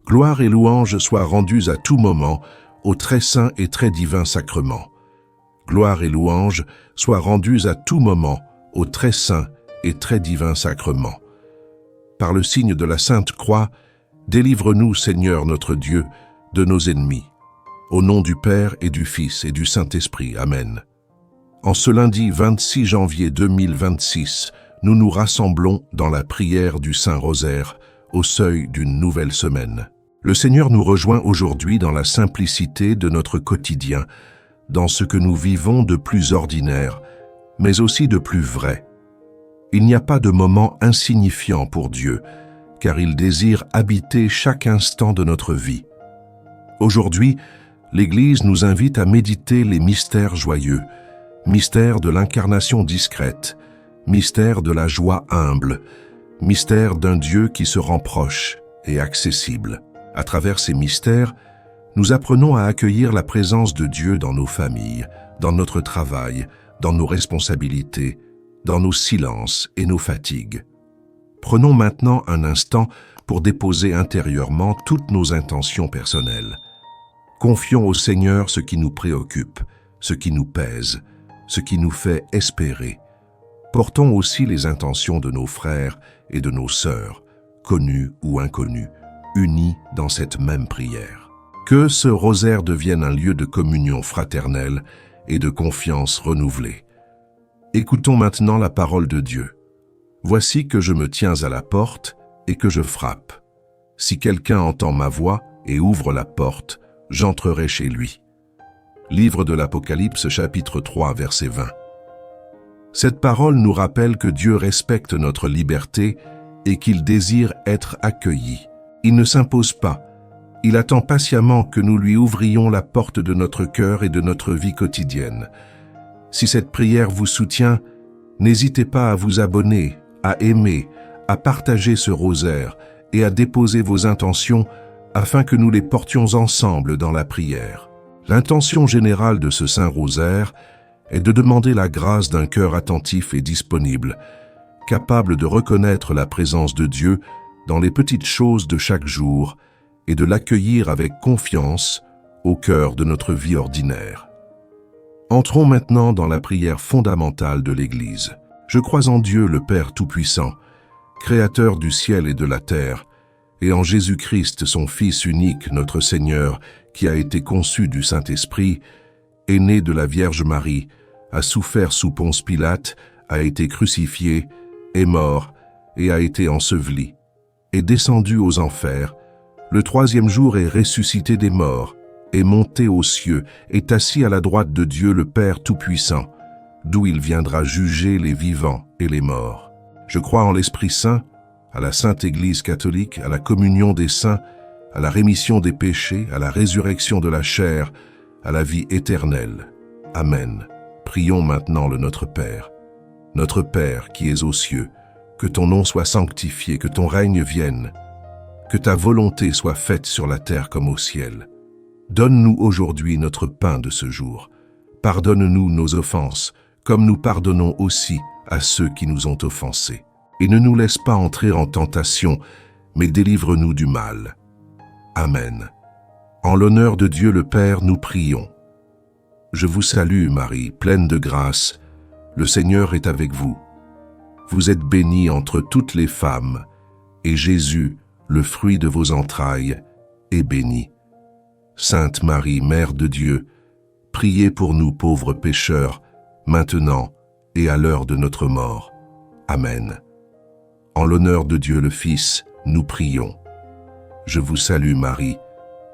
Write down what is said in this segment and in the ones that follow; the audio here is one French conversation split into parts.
Gloire et louange soient rendues à tout moment au très saint et très divin sacrement. Gloire et louange soient rendues à tout moment au très saint et très divin sacrement. Par le signe de la Sainte Croix, délivre-nous, Seigneur notre Dieu, de nos ennemis. Au nom du Père et du Fils et du Saint-Esprit. Amen. En ce lundi 26 janvier 2026, nous nous rassemblons dans la prière du Saint-Rosaire, au seuil d'une nouvelle semaine. Le Seigneur nous rejoint aujourd'hui dans la simplicité de notre quotidien, dans ce que nous vivons de plus ordinaire, mais aussi de plus vrai. Il n'y a pas de moment insignifiant pour Dieu, car il désire habiter chaque instant de notre vie. Aujourd'hui, l'Église nous invite à méditer les mystères joyeux, mystère de l'incarnation discrète, mystère de la joie humble, mystère d'un Dieu qui se rend proche et accessible. À travers ces mystères, nous apprenons à accueillir la présence de Dieu dans nos familles, dans notre travail, dans nos responsabilités, dans nos silences et nos fatigues. Prenons maintenant un instant pour déposer intérieurement toutes nos intentions personnelles. Confions au Seigneur ce qui nous préoccupe, ce qui nous pèse, ce qui nous fait espérer. Portons aussi les intentions de nos frères et de nos sœurs, connus ou inconnus, unis dans cette même prière. Que ce rosaire devienne un lieu de communion fraternelle et de confiance renouvelée. Écoutons maintenant la parole de Dieu. Voici que je me tiens à la porte et que je frappe. Si quelqu'un entend ma voix et ouvre la porte, j'entrerai chez lui. Livre de l'Apocalypse, chapitre 3, verset 20. Cette parole nous rappelle que Dieu respecte notre liberté et qu'il désire être accueilli. Il ne s'impose pas. Il attend patiemment que nous lui ouvrions la porte de notre cœur et de notre vie quotidienne. Si cette prière vous soutient, n'hésitez pas à vous abonner, à aimer, à partager ce rosaire et à déposer vos intentions afin que nous les portions ensemble dans la prière. L'intention générale de ce Saint Rosaire est de demander la grâce d'un cœur attentif et disponible, capable de reconnaître la présence de Dieu dans les petites choses de chaque jour et de l'accueillir avec confiance au cœur de notre vie ordinaire. Entrons maintenant dans la prière fondamentale de l'Église. Je crois en Dieu le Père Tout-Puissant, Créateur du ciel et de la terre, et en Jésus-Christ, son Fils unique, notre Seigneur, qui a été conçu du Saint-Esprit, est né de la Vierge Marie, a souffert sous Ponce Pilate, a été crucifié, est mort et a été enseveli, est descendu aux enfers, le troisième jour est ressuscité des morts, est monté aux cieux, est assis à la droite de Dieu le Père Tout-Puissant, d'où il viendra juger les vivants et les morts. Je crois en l'Esprit Saint, à la Sainte Église catholique, à la communion des saints, à la rémission des péchés, à la résurrection de la chair, à la vie éternelle. Amen. Prions maintenant le Notre Père. Notre Père qui es aux cieux, que ton nom soit sanctifié, que ton règne vienne, que ta volonté soit faite sur la terre comme au ciel. Donne-nous aujourd'hui notre pain de ce jour. Pardonne-nous nos offenses, comme nous pardonnons aussi à ceux qui nous ont offensés. Et ne nous laisse pas entrer en tentation, mais délivre-nous du mal. Amen. En l'honneur de Dieu le Père, nous prions. Je vous salue, Marie, pleine de grâce. Le Seigneur est avec vous. Vous êtes bénie entre toutes les femmes, et Jésus, le fruit de vos entrailles, est béni. Sainte Marie, Mère de Dieu, priez pour nous pauvres pécheurs, maintenant et à l'heure de notre mort. Amen. En l'honneur de Dieu le Fils, nous prions. Je vous salue Marie,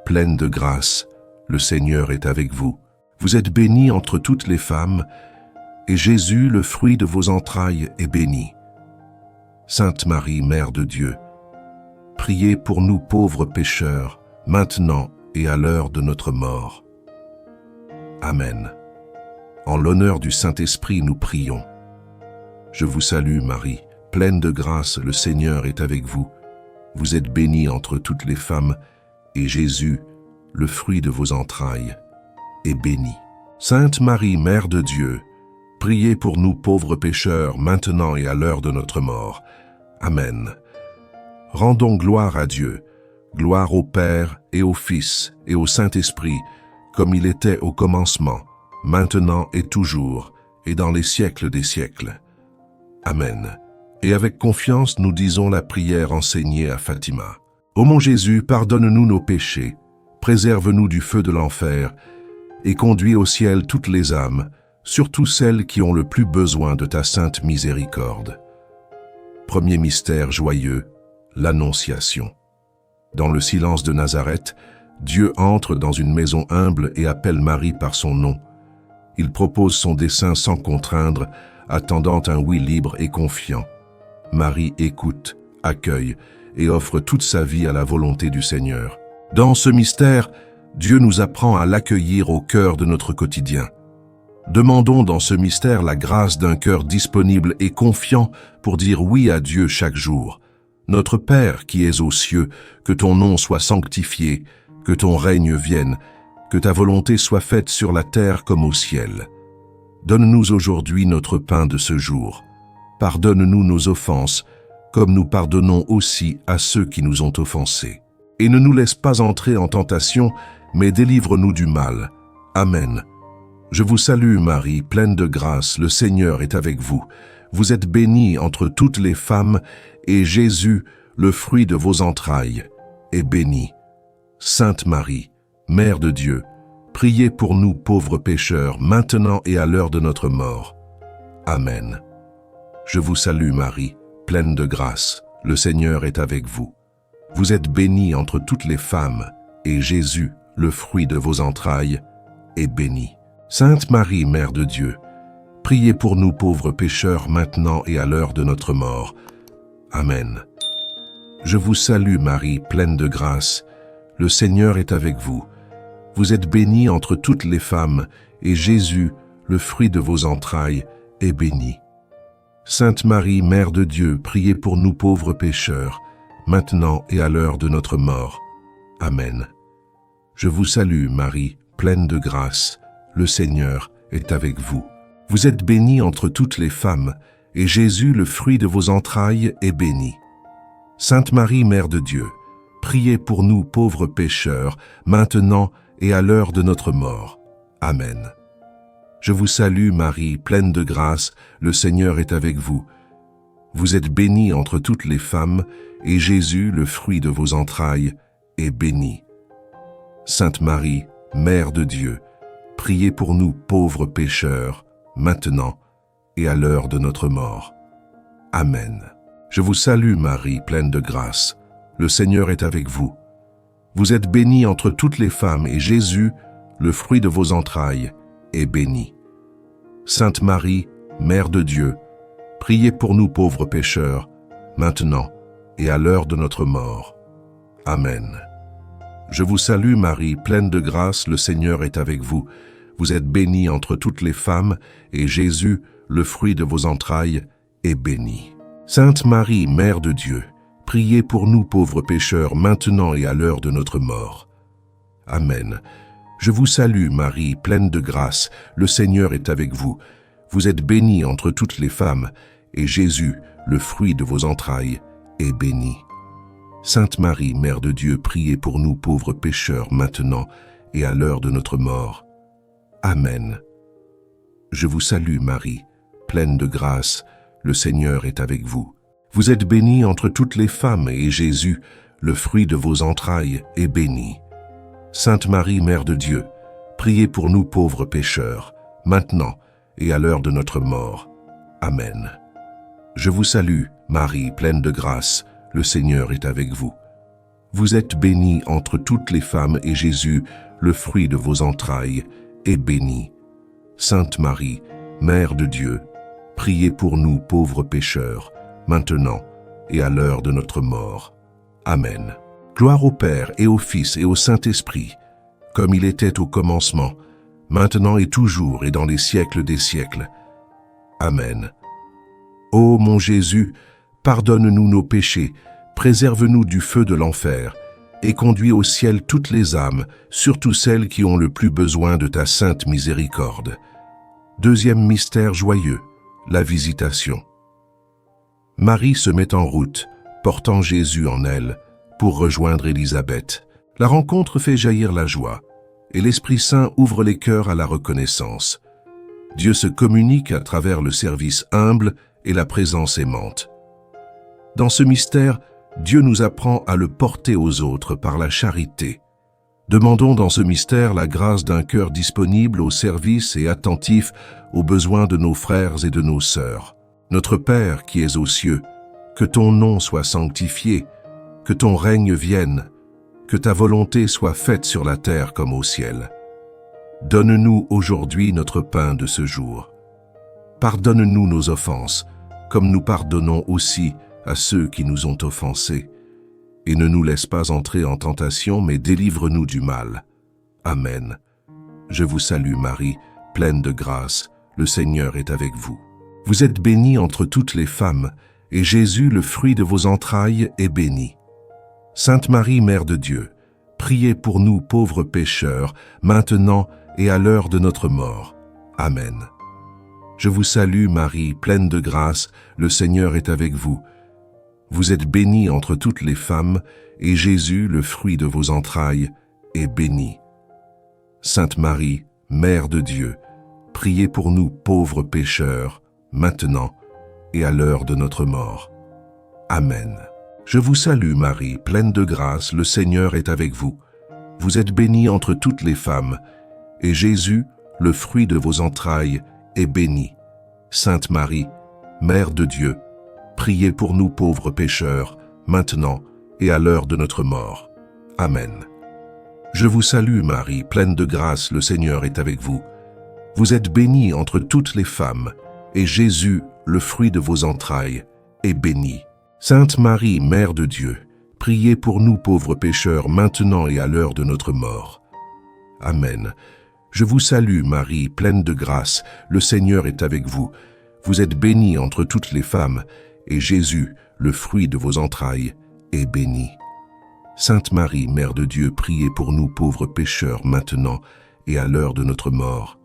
pleine de grâce, le Seigneur est avec vous. Vous êtes bénie entre toutes les femmes, et Jésus, le fruit de vos entrailles, est béni. Sainte Marie, Mère de Dieu, priez pour nous pauvres pécheurs, maintenant et à l'heure de notre mort. Amen. En l'honneur du Saint-Esprit, nous prions. Je vous salue Marie, pleine de grâce, le Seigneur est avec vous. Vous êtes bénie entre toutes les femmes, et Jésus, le fruit de vos entrailles, est béni. Sainte Marie, Mère de Dieu, priez pour nous pauvres pécheurs, maintenant et à l'heure de notre mort. Amen. Rendons gloire à Dieu, Gloire au Père et au Fils et au Saint-Esprit, comme il était au commencement, maintenant et toujours, et dans les siècles des siècles. Amen. Et avec confiance, nous disons la prière enseignée à Fatima. Ô mon Jésus, pardonne-nous nos péchés, préserve-nous du feu de l'enfer, et conduis au ciel toutes les âmes, surtout celles qui ont le plus besoin de ta sainte miséricorde. Premier mystère joyeux, l'Annonciation. Dans le silence de Nazareth, Dieu entre dans une maison humble et appelle Marie par son nom. Il propose son dessein sans contraindre, attendant un oui libre et confiant. Marie écoute, accueille et offre toute sa vie à la volonté du Seigneur. Dans ce mystère, Dieu nous apprend à l'accueillir au cœur de notre quotidien. Demandons dans ce mystère la grâce d'un cœur disponible et confiant pour dire oui à Dieu chaque jour. Notre Père qui es aux cieux, que ton nom soit sanctifié, que ton règne vienne, que ta volonté soit faite sur la terre comme au ciel. Donne-nous aujourd'hui notre pain de ce jour. Pardonne-nous nos offenses, comme nous pardonnons aussi à ceux qui nous ont offensés. Et ne nous laisse pas entrer en tentation, mais délivre-nous du mal. Amen. Je vous salue Marie, pleine de grâce, le Seigneur est avec vous. Vous êtes bénie entre toutes les femmes, et Jésus, le fruit de vos entrailles, est béni. Sainte Marie, Mère de Dieu, priez pour nous pauvres pécheurs, maintenant et à l'heure de notre mort. Amen. Je vous salue Marie, pleine de grâce, le Seigneur est avec vous. Vous êtes bénie entre toutes les femmes, et Jésus, le fruit de vos entrailles, est béni. Sainte Marie, Mère de Dieu, priez pour nous pauvres pécheurs maintenant et à l'heure de notre mort. Amen. Je vous salue Marie, pleine de grâce, le Seigneur est avec vous. Vous êtes bénie entre toutes les femmes, et Jésus, le fruit de vos entrailles, est béni. Sainte Marie, Mère de Dieu, priez pour nous pauvres pécheurs, maintenant et à l'heure de notre mort. Amen. Je vous salue Marie, pleine de grâce, le Seigneur est avec vous. Vous êtes bénie entre toutes les femmes, et Jésus, le fruit de vos entrailles, est béni. Sainte Marie, Mère de Dieu, priez pour nous pauvres pécheurs, maintenant et à l'heure de notre mort. Amen. Je vous salue Marie, pleine de grâce, le Seigneur est avec vous. Vous êtes bénie entre toutes les femmes, et Jésus, le fruit de vos entrailles, est béni. Sainte Marie, Mère de Dieu, priez pour nous pauvres pécheurs, maintenant et à l'heure de notre mort. Amen. Je vous salue Marie, pleine de grâce, le Seigneur est avec vous. Vous êtes bénie entre toutes les femmes, et Jésus, le fruit de vos entrailles, est béni. Sainte Marie, Mère de Dieu, priez pour nous pauvres pécheurs, maintenant et à l'heure de notre mort. Amen. Je vous salue Marie, pleine de grâce, le Seigneur est avec vous. Vous êtes bénie entre toutes les femmes, et Jésus, le fruit de vos entrailles, est béni. Sainte Marie, Mère de Dieu, priez pour nous pauvres pécheurs, maintenant et à l'heure de notre mort. Amen. Je vous salue Marie, pleine de grâce, le Seigneur est avec vous. Vous êtes bénie entre toutes les femmes, et Jésus, le fruit de vos entrailles, est béni. Sainte Marie, Mère de Dieu, priez pour nous pauvres pécheurs, maintenant et à l'heure de notre mort. Amen. Je vous salue Marie, pleine de grâce, le Seigneur est avec vous. Vous êtes bénie entre toutes les femmes, et Jésus, le fruit de vos entrailles, est béni. Sainte Marie, Mère de Dieu, priez pour nous pauvres pécheurs, maintenant et à l'heure de notre mort. Amen. Je vous salue, Marie, pleine de grâce, le Seigneur est avec vous. Vous êtes bénie entre toutes les femmes, et Jésus, le fruit de vos entrailles, est béni. Sainte Marie, Mère de Dieu, priez pour nous pauvres pécheurs, maintenant et à l'heure de notre mort. Amen. Gloire au Père et au Fils et au Saint-Esprit, comme il était au commencement, maintenant et toujours et dans les siècles des siècles. Amen. Ô mon Jésus, pardonne-nous nos péchés, préserve-nous du feu de l'enfer, et conduis au ciel toutes les âmes, surtout celles qui ont le plus besoin de ta sainte miséricorde. Deuxième mystère joyeux, la visitation. Marie se met en route, portant Jésus en elle, pour rejoindre Élisabeth. La rencontre fait jaillir la joie, et l'Esprit Saint ouvre les cœurs à la reconnaissance. Dieu se communique à travers le service humble et la présence aimante. Dans ce mystère, Dieu nous apprend à le porter aux autres par la charité. Demandons dans ce mystère la grâce d'un cœur disponible au service et attentif aux besoins de nos frères et de nos sœurs. Notre Père qui es aux cieux, que ton nom soit sanctifié, que ton règne vienne, que ta volonté soit faite sur la terre comme au ciel. Donne-nous aujourd'hui notre pain de ce jour. Pardonne-nous nos offenses, comme nous pardonnons aussi à ceux qui nous ont offensés. Et ne nous laisse pas entrer en tentation, mais délivre-nous du mal. Amen. Je vous salue Marie, pleine de grâce, le Seigneur est avec vous. Vous êtes bénie entre toutes les femmes, et Jésus, le fruit de vos entrailles, est béni. Sainte Marie, Mère de Dieu, priez pour nous pauvres pécheurs, maintenant et à l'heure de notre mort. Amen. Je vous salue Marie, pleine de grâce, le Seigneur est avec vous. Vous êtes bénie entre toutes les femmes, et Jésus, le fruit de vos entrailles, est béni. Sainte Marie, Mère de Dieu, priez pour nous pauvres pécheurs, maintenant et à l'heure de notre mort. Amen. Je vous salue Marie, pleine de grâce, le Seigneur est avec vous. Vous êtes bénie entre toutes les femmes, et Jésus, le fruit de vos entrailles, est béni. Sainte Marie, Mère de Dieu, priez pour nous pauvres pécheurs, maintenant et à l'heure de notre mort. Amen. Je vous salue Marie, pleine de grâce, le Seigneur est avec vous. Vous êtes bénie entre toutes les femmes, et Jésus, le fruit de vos entrailles, est béni. Sainte Marie, Mère de Dieu, priez pour nous pauvres pécheurs, maintenant et à l'heure de notre mort. Amen. Je vous salue Marie, pleine de grâce, le Seigneur est avec vous. Vous êtes bénie entre toutes les femmes, et Jésus, le fruit de vos entrailles, est béni. Sainte Marie, Mère de Dieu, priez pour nous pauvres pécheurs, maintenant et à l'heure de notre mort.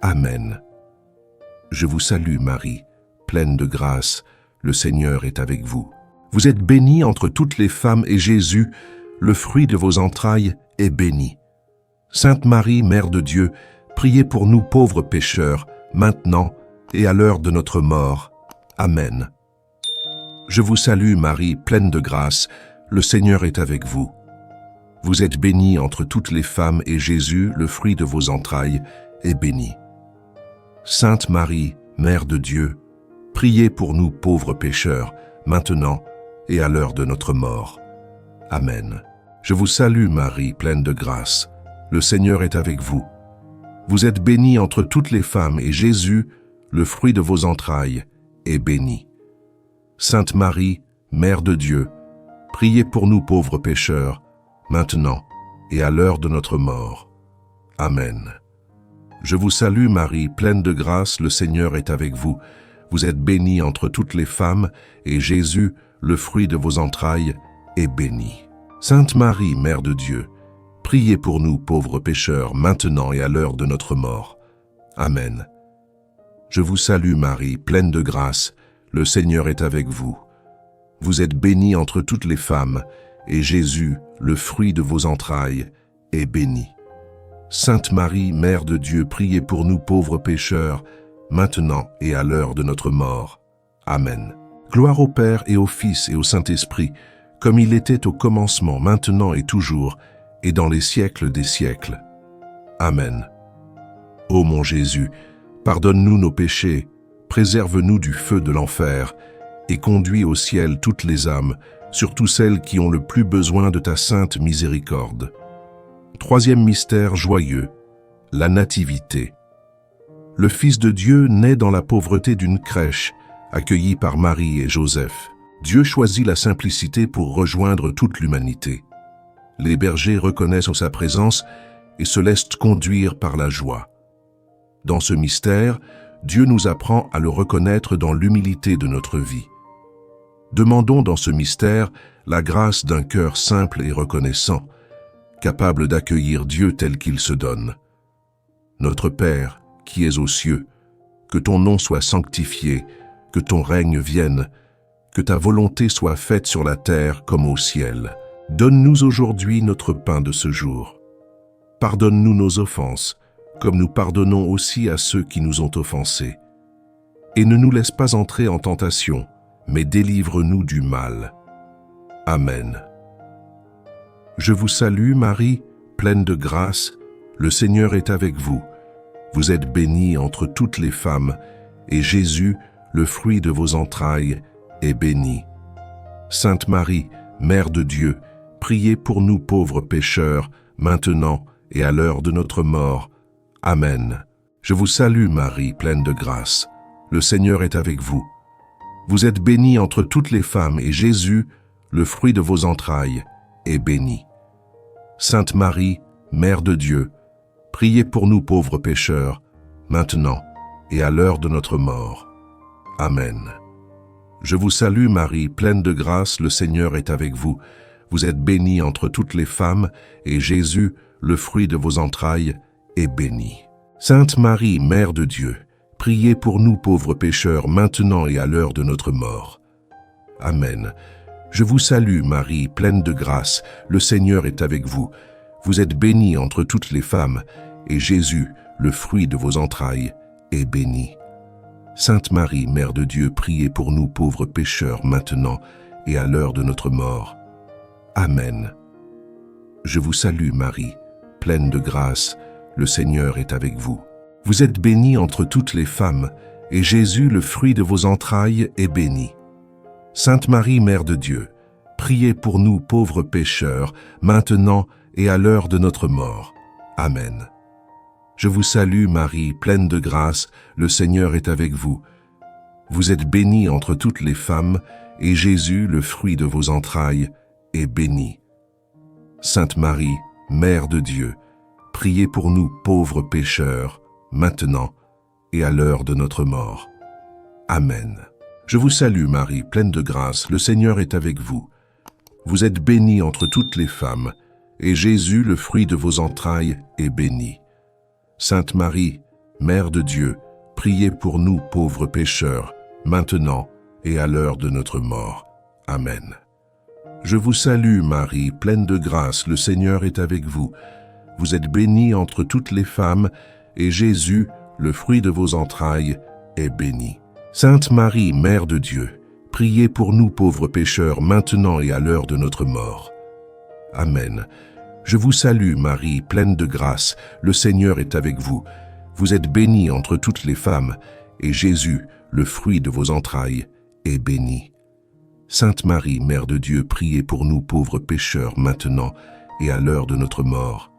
Amen. Je vous salue Marie, pleine de grâce, le Seigneur est avec vous. Vous êtes bénie entre toutes les femmes, et Jésus, le fruit de vos entrailles, est béni. Sainte Marie, Mère de Dieu, priez pour nous pauvres pécheurs, maintenant et à l'heure de notre mort. Amen. Je vous salue Marie, pleine de grâce, le Seigneur est avec vous. Vous êtes bénie entre toutes les femmes, et Jésus, le fruit de vos entrailles, est béni. Sainte Marie, Mère de Dieu, priez pour nous pauvres pécheurs, maintenant et à l'heure de notre mort. Amen. Je vous salue Marie, pleine de grâce, le Seigneur est avec vous. Vous êtes bénie entre toutes les femmes, et Jésus, le fruit de vos entrailles, est béni. Sainte Marie, Mère de Dieu, priez pour nous pauvres pécheurs, maintenant et à l'heure de notre mort. Amen. Je vous salue Marie, pleine de grâce, le Seigneur est avec vous. Vous êtes bénie entre toutes les femmes, et Jésus, le fruit de vos entrailles, est béni. Sainte Marie, Mère de Dieu, priez pour nous pauvres pécheurs, maintenant et à l'heure de notre mort. Amen. Je vous salue Marie, pleine de grâce, le Seigneur est avec vous. Vous êtes bénie entre toutes les femmes, et Jésus, le fruit de vos entrailles, est béni. Sainte Marie, Mère de Dieu, priez pour nous pauvres pécheurs, maintenant et à l'heure de notre mort. Amen. Gloire au Père et au Fils et au Saint-Esprit, comme il était au commencement, maintenant et toujours, et dans les siècles des siècles. Amen. Ô mon Jésus, pardonne-nous nos péchés, préserve-nous du feu de l'enfer, et conduis au ciel toutes les âmes, surtout celles qui ont le plus besoin de ta sainte miséricorde. Troisième mystère joyeux, la Nativité. Le Fils de Dieu naît dans la pauvreté d'une crèche, accueilli par Marie et Joseph. Dieu choisit la simplicité pour rejoindre toute l'humanité. Les bergers reconnaissent sa présence et se laissent conduire par la joie. Dans ce mystère, Dieu nous apprend à le reconnaître dans l'humilité de notre vie. Demandons dans ce mystère la grâce d'un cœur simple et reconnaissant, capable d'accueillir Dieu tel qu'il se donne. Notre Père, qui es aux cieux, que ton nom soit sanctifié, que ton règne vienne, que ta volonté soit faite sur la terre comme au ciel. Donne-nous aujourd'hui notre pain de ce jour. Pardonne-nous nos offenses, comme nous pardonnons aussi à ceux qui nous ont offensés. Et ne nous laisse pas entrer en tentation, mais délivre-nous du mal. Amen. Je vous salue, Marie, pleine de grâce, le Seigneur est avec vous. Vous êtes bénie entre toutes les femmes, et Jésus, le fruit de vos entrailles, est béni. Sainte Marie, Mère de Dieu, priez pour nous pauvres pécheurs, maintenant et à l'heure de notre mort. Amen. Je vous salue, Marie, pleine de grâce. Le Seigneur est avec vous. Vous êtes bénie entre toutes les femmes, et Jésus, le fruit de vos entrailles, est béni. Sainte Marie, Mère de Dieu, priez pour nous pauvres pécheurs, maintenant et à l'heure de notre mort. Amen. Je vous salue, Marie, pleine de grâce, le Seigneur est avec vous. Vous êtes bénie entre toutes les femmes, et Jésus, le fruit de vos entrailles, est béni. Sainte Marie, Mère de Dieu, priez pour nous pauvres pécheurs, maintenant et à l'heure de notre mort. Amen. Je vous salue, Marie, pleine de grâce, le Seigneur est avec vous. Vous êtes bénie entre toutes les femmes, et Jésus, le fruit de vos entrailles, est béni. Sainte Marie, Mère de Dieu, priez pour nous pauvres pécheurs, maintenant et à l'heure de notre mort. Amen. Je vous salue, Marie, pleine de grâce, le Seigneur est avec vous. Vous êtes bénie entre toutes les femmes, et Jésus, le fruit de vos entrailles, est béni. Sainte Marie, Mère de Dieu, priez pour nous pauvres pécheurs, maintenant et à l'heure de notre mort. Amen. Je vous salue, Marie, pleine de grâce, le Seigneur est avec vous. Vous êtes bénie entre toutes les femmes, et Jésus, le fruit de vos entrailles, est béni. Sainte Marie, Mère de Dieu, priez pour nous pauvres pécheurs, maintenant et à l'heure de notre mort. Amen. Je vous salue, Marie, pleine de grâce, le Seigneur est avec vous. Vous êtes bénie entre toutes les femmes, et Jésus, le fruit de vos entrailles, est béni. Sainte Marie, Mère de Dieu, priez pour nous pauvres pécheurs, maintenant et à l'heure de notre mort. Amen. Je vous salue, Marie, pleine de grâce, le Seigneur est avec vous. Vous êtes bénie entre toutes les femmes, et Jésus, le fruit de vos entrailles, est béni. Sainte Marie, Mère de Dieu, priez pour nous pauvres pécheurs, maintenant et à l'heure de notre mort. Amen. Je vous salue, Marie, pleine de grâce, le Seigneur est avec vous. Vous êtes bénie entre toutes les femmes, et Jésus, le fruit de vos entrailles, est béni. Sainte Marie, Mère de Dieu, priez pour nous pauvres pécheurs, maintenant et à l'heure de notre mort.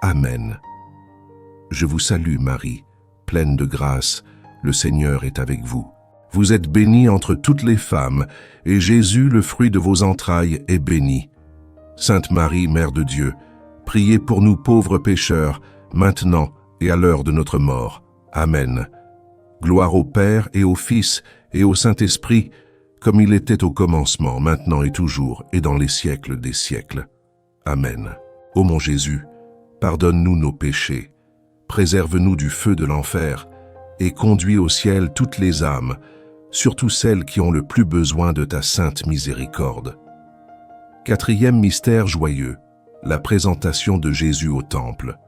Amen. Je vous salue, Marie, pleine de grâce, le Seigneur est avec vous. Vous êtes bénie entre toutes les femmes, et Jésus, le fruit de vos entrailles, est béni. Sainte Marie, Mère de Dieu, priez pour nous pauvres pécheurs, maintenant et à l'heure de notre mort. Amen. Gloire au Père et au Fils et au Saint-Esprit, comme il était au commencement, maintenant et toujours, et dans les siècles des siècles. Amen. Ô mon Jésus, pardonne-nous nos péchés, préserve-nous du feu de l'enfer, et conduis au ciel toutes les âmes, surtout celles qui ont le plus besoin de ta sainte miséricorde. Quatrième mystère joyeux, la présentation de Jésus au temple.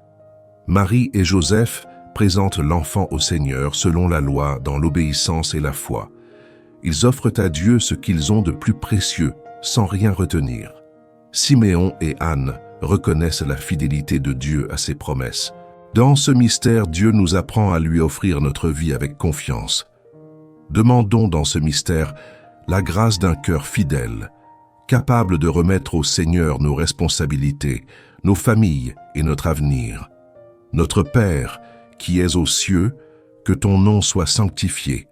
Marie et Joseph présentent l'enfant au Seigneur selon la loi, dans l'obéissance et la foi. Ils offrent à Dieu ce qu'ils ont de plus précieux, sans rien retenir. Siméon et Anne reconnaissent la fidélité de Dieu à ses promesses. Dans ce mystère, Dieu nous apprend à lui offrir notre vie avec confiance. Demandons dans ce mystère la grâce d'un cœur fidèle, capable de remettre au Seigneur nos responsabilités, nos familles et notre avenir. Notre Père, qui es aux cieux, que ton nom soit sanctifié,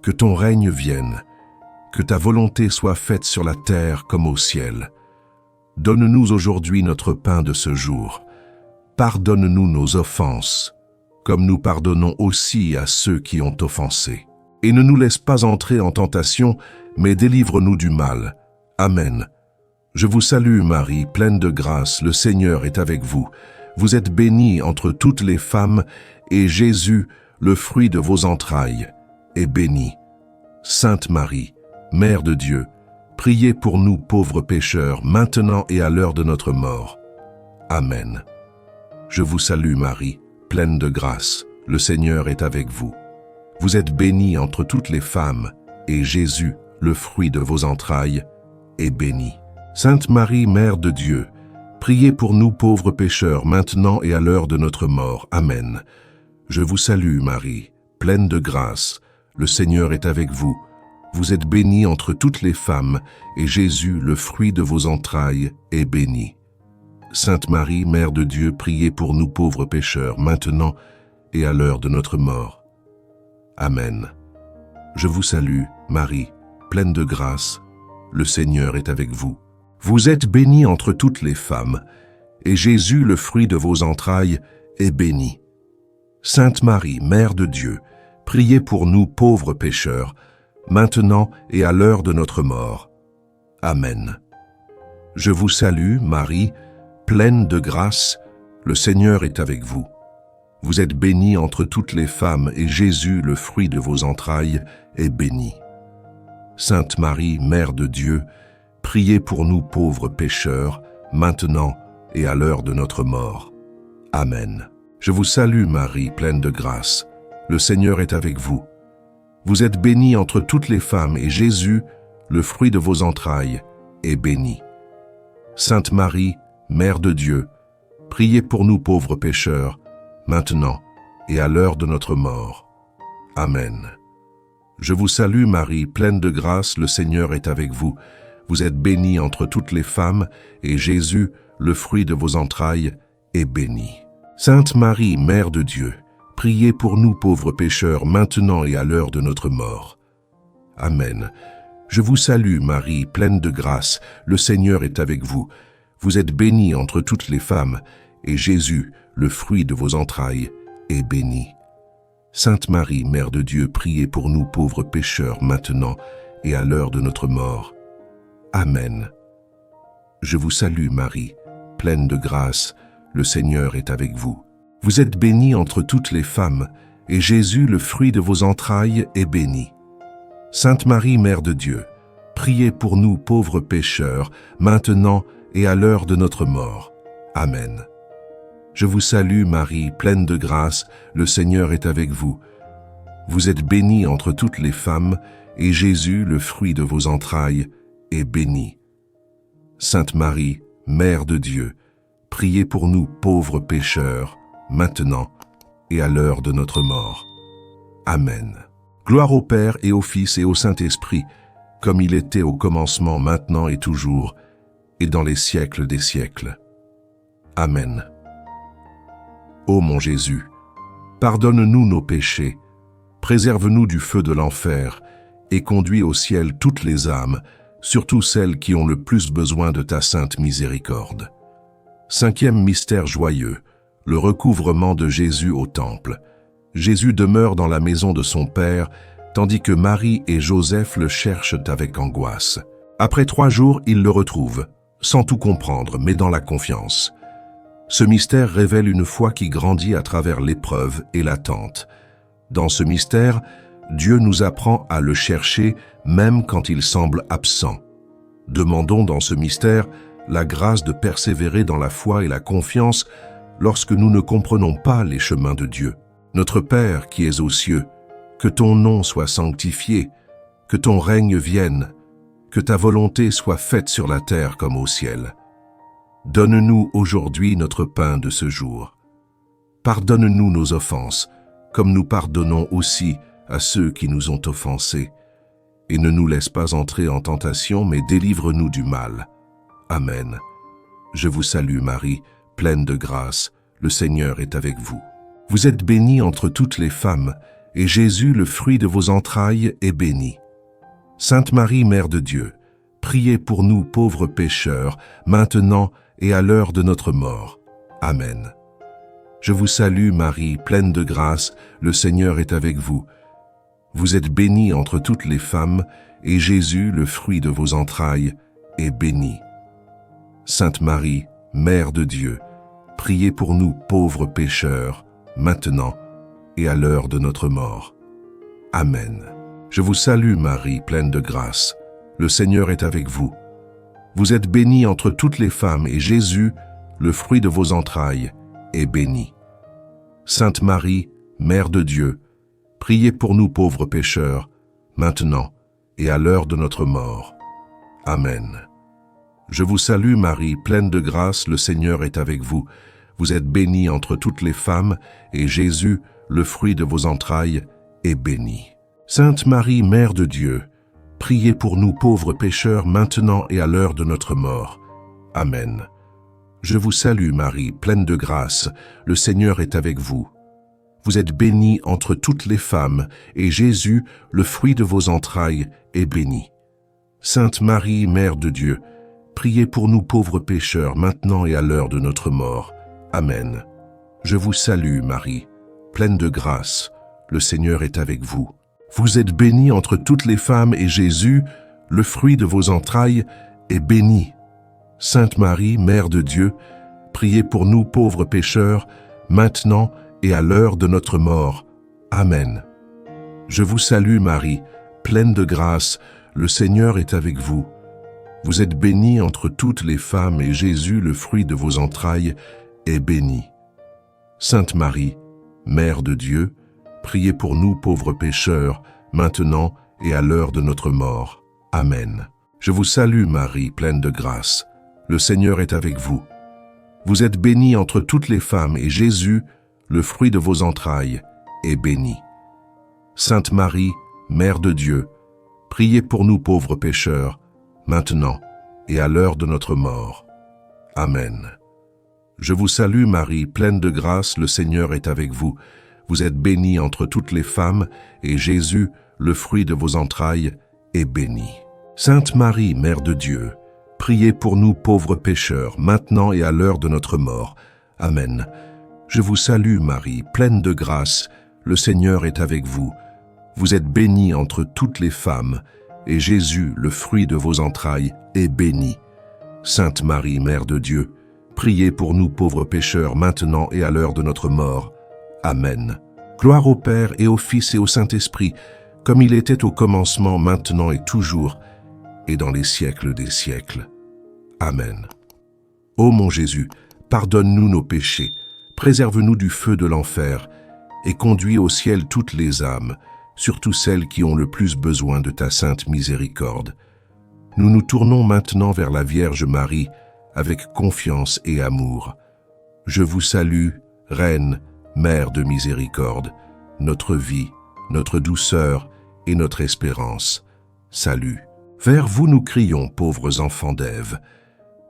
que ton règne vienne, que ta volonté soit faite sur la terre comme au ciel. Donne-nous aujourd'hui notre pain de ce jour. Pardonne-nous nos offenses, comme nous pardonnons aussi à ceux qui ont offensé. Et ne nous laisse pas entrer en tentation, mais délivre-nous du mal. Amen. Je vous salue, Marie, pleine de grâce, le Seigneur est avec vous. Vous êtes bénie entre toutes les femmes, et Jésus, le fruit de vos entrailles, est béni. Sainte Marie, Mère de Dieu, priez pour nous pauvres pécheurs, maintenant et à l'heure de notre mort. Amen. Je vous salue Marie, pleine de grâce, le Seigneur est avec vous. Vous êtes bénie entre toutes les femmes, et Jésus, le fruit de vos entrailles, est béni. Sainte Marie, Mère de Dieu, priez pour nous pauvres pécheurs, maintenant et à l'heure de notre mort. Amen. Je vous salue Marie, pleine de grâce, le Seigneur est avec vous. Vous êtes bénie entre toutes les femmes, et Jésus, le fruit de vos entrailles, est béni. Sainte Marie, Mère de Dieu, priez pour nous pauvres pécheurs, maintenant et à l'heure de notre mort. Amen. Je vous salue, Marie, pleine de grâce, le Seigneur est avec vous. Vous êtes bénie entre toutes les femmes, et Jésus, le fruit de vos entrailles, est béni. Sainte Marie, Mère de Dieu, priez pour nous pauvres pécheurs, maintenant et à l'heure de notre mort. Amen. Je vous salue, Marie, pleine de grâce, le Seigneur est avec vous. Vous êtes bénie entre toutes les femmes, et Jésus, le fruit de vos entrailles, est béni. Sainte Marie, Mère de Dieu, priez pour nous pauvres pécheurs, maintenant et à l'heure de notre mort. Amen. Je vous salue, Marie, pleine de grâce, le Seigneur est avec vous. Vous êtes bénie entre toutes les femmes, et Jésus, le fruit de vos entrailles, est béni. Sainte Marie, Mère de Dieu, priez pour nous pauvres pécheurs, maintenant et à l'heure de notre mort. Amen. Je vous salue Marie, pleine de grâce, le Seigneur est avec vous. Vous êtes bénie entre toutes les femmes, et Jésus, le fruit de vos entrailles, est béni. Sainte Marie, Mère de Dieu, priez pour nous pauvres pécheurs, maintenant et à l'heure de notre mort. Amen. Je vous salue Marie, pleine de grâce, le Seigneur est avec vous. Vous êtes bénie entre toutes les femmes, et Jésus, le fruit de vos entrailles, est béni. Sainte Marie, Mère de Dieu, priez pour nous pauvres pécheurs, maintenant et à l'heure de notre mort. Amen. Je vous salue Marie, pleine de grâce, le Seigneur est avec vous. Vous êtes bénie entre toutes les femmes, et Jésus, le fruit de vos entrailles, est béni. Sainte Marie, Mère de Dieu, priez pour nous pauvres pécheurs, maintenant et à l'heure de notre mort. Amen. Je vous salue Marie, pleine de grâce, le Seigneur est avec vous. Vous êtes bénie entre toutes les femmes, et Jésus, le fruit de vos entrailles, est béni. Sainte Marie, Mère de Dieu, priez pour nous pauvres pécheurs, maintenant et à l'heure de notre mort. Amen. Gloire au Père et au Fils et au Saint-Esprit, comme il était au commencement, maintenant et toujours, et dans les siècles des siècles. Amen. Ô mon Jésus, pardonne-nous nos péchés, préserve-nous du feu de l'enfer, et conduis au ciel toutes les âmes, surtout celles qui ont le plus besoin de ta sainte miséricorde. Cinquième mystère joyeux, le recouvrement de Jésus au temple. Jésus demeure dans la maison de son Père, tandis que Marie et Joseph le cherchent avec angoisse. Après 3 jours, ils le retrouvent, sans tout comprendre, mais dans la confiance. Ce mystère révèle une foi qui grandit à travers l'épreuve et l'attente. Dans ce mystère, Dieu nous apprend à le chercher même quand il semble absent. Demandons dans ce mystère la grâce de persévérer dans la foi et la confiance lorsque nous ne comprenons pas les chemins de Dieu. Notre Père qui es aux cieux, que ton nom soit sanctifié, que ton règne vienne, que ta volonté soit faite sur la terre comme au ciel. Donne-nous aujourd'hui notre pain de ce jour. Pardonne-nous nos offenses, comme nous pardonnons aussi à ceux qui nous ont offensés. Et ne nous laisse pas entrer en tentation, mais délivre-nous du mal. Amen. Je vous salue Marie, pleine de grâce, le Seigneur est avec vous. Vous êtes bénie entre toutes les femmes, et Jésus, le fruit de vos entrailles, est béni. Sainte Marie, Mère de Dieu, priez pour nous pauvres pécheurs, maintenant et à l'heure de notre mort. Amen. Je vous salue Marie, pleine de grâce, le Seigneur est avec vous. Vous êtes bénie entre toutes les femmes, et Jésus, le fruit de vos entrailles, est béni. Sainte Marie, Mère de Dieu, priez pour nous pauvres pécheurs, maintenant et à l'heure de notre mort. Amen. Je vous salue Marie, pleine de grâce. le Seigneur est avec vous. Vous êtes bénie entre toutes les femmes, et Jésus, le fruit de vos entrailles, est béni. Sainte Marie, Mère de Dieu, priez pour nous pauvres pécheurs, maintenant et à l'heure de notre mort. Amen. Je vous salue Marie, pleine de grâce, le Seigneur est avec vous. Vous êtes bénie entre toutes les femmes, et Jésus, le fruit de vos entrailles, est béni. Sainte Marie, Mère de Dieu, priez pour nous pauvres pécheurs, maintenant et à l'heure de notre mort. Amen. Je vous salue Marie, pleine de grâce, le Seigneur est avec vous. Vous êtes bénie entre toutes les femmes, et Jésus, le fruit de vos entrailles, est béni. Sainte Marie, Mère de Dieu, priez pour nous pauvres pécheurs, maintenant et à l'heure de notre mort. Amen. Je vous salue Marie, pleine de grâce, le Seigneur est avec vous. Vous êtes bénie entre toutes les femmes, et Jésus, le fruit de vos entrailles, est béni. Sainte Marie, Mère de Dieu, priez pour nous pauvres pécheurs, maintenant et à l'heure de notre mort. Amen. Je vous salue Marie, pleine de grâce, le Seigneur est avec vous. Vous êtes bénie entre toutes les femmes, et Jésus, le fruit de vos entrailles, est béni. Sainte Marie, Mère de Dieu, priez pour nous pauvres pécheurs, maintenant et à l'heure de notre mort. Amen. Je vous salue Marie, pleine de grâce, le Seigneur est avec vous. Vous êtes bénie entre toutes les femmes, et Jésus, le fruit de vos entrailles, est béni. Sainte Marie, Mère de Dieu, priez pour nous pauvres pécheurs, maintenant et à l'heure de notre mort. Amen. Je vous salue Marie, pleine de grâce, le Seigneur est avec vous. Vous êtes bénie entre toutes les femmes, et Jésus, le fruit de vos entrailles, est béni. Sainte Marie, Mère de Dieu, priez pour nous pauvres pécheurs, maintenant et à l'heure de notre mort. Amen. Je vous salue Marie, pleine de grâce, le Seigneur est avec vous. Vous êtes bénie entre toutes les femmes, et Jésus, le fruit de vos entrailles, est béni. Sainte Marie, Mère de Dieu, priez pour nous pauvres pécheurs, maintenant et à l'heure de notre mort. Amen. Gloire au Père et au Fils et au Saint-Esprit, comme il était au commencement, maintenant et toujours, et dans les siècles des siècles. Amen. Ô mon Jésus, pardonne-nous nos péchés, préserve-nous du feu de l'enfer, et conduis au ciel toutes les âmes, surtout celles qui ont le plus besoin de ta sainte miséricorde. Nous nous tournons maintenant vers la Vierge Marie, avec confiance et amour. Je vous salue, Reine, Mère de miséricorde, notre vie, notre douceur et notre espérance. Salut. Vers vous nous crions, pauvres enfants d'Ève.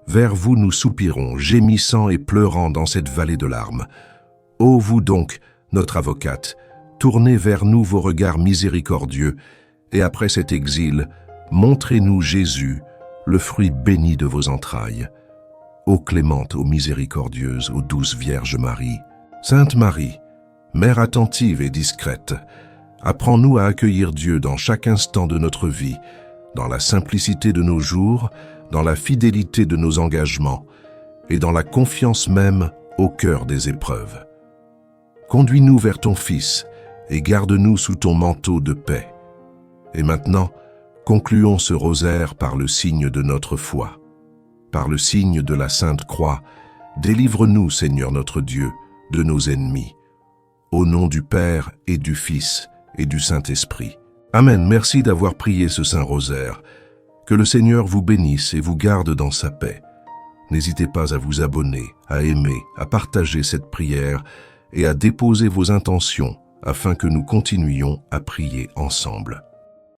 Vers vous nous soupirons, gémissant et pleurant dans cette vallée de larmes. Ô vous donc, notre avocate, tournez vers nous vos regards miséricordieux, et après cet exil, montrez-nous Jésus, le fruit béni de vos entrailles. Ô clémente, ô miséricordieuse, ô douce Vierge Marie, Sainte Marie, Mère attentive et discrète, apprends-nous à accueillir Dieu dans chaque instant de notre vie, dans la simplicité de nos jours, dans la fidélité de nos engagements, et dans la confiance même au cœur des épreuves. Conduis-nous vers ton Fils, et garde-nous sous ton manteau de paix. Et maintenant, concluons ce rosaire par le signe de notre foi. Par le signe de la Sainte Croix, délivre-nous, Seigneur notre Dieu, de nos ennemis. Au nom du Père et du Fils et du Saint-Esprit. Amen. Merci d'avoir prié ce Saint Rosaire. Que le Seigneur vous bénisse et vous garde dans sa paix. N'hésitez pas à vous abonner, à aimer, à partager cette prière et à déposer vos intentions afin que nous continuions à prier ensemble.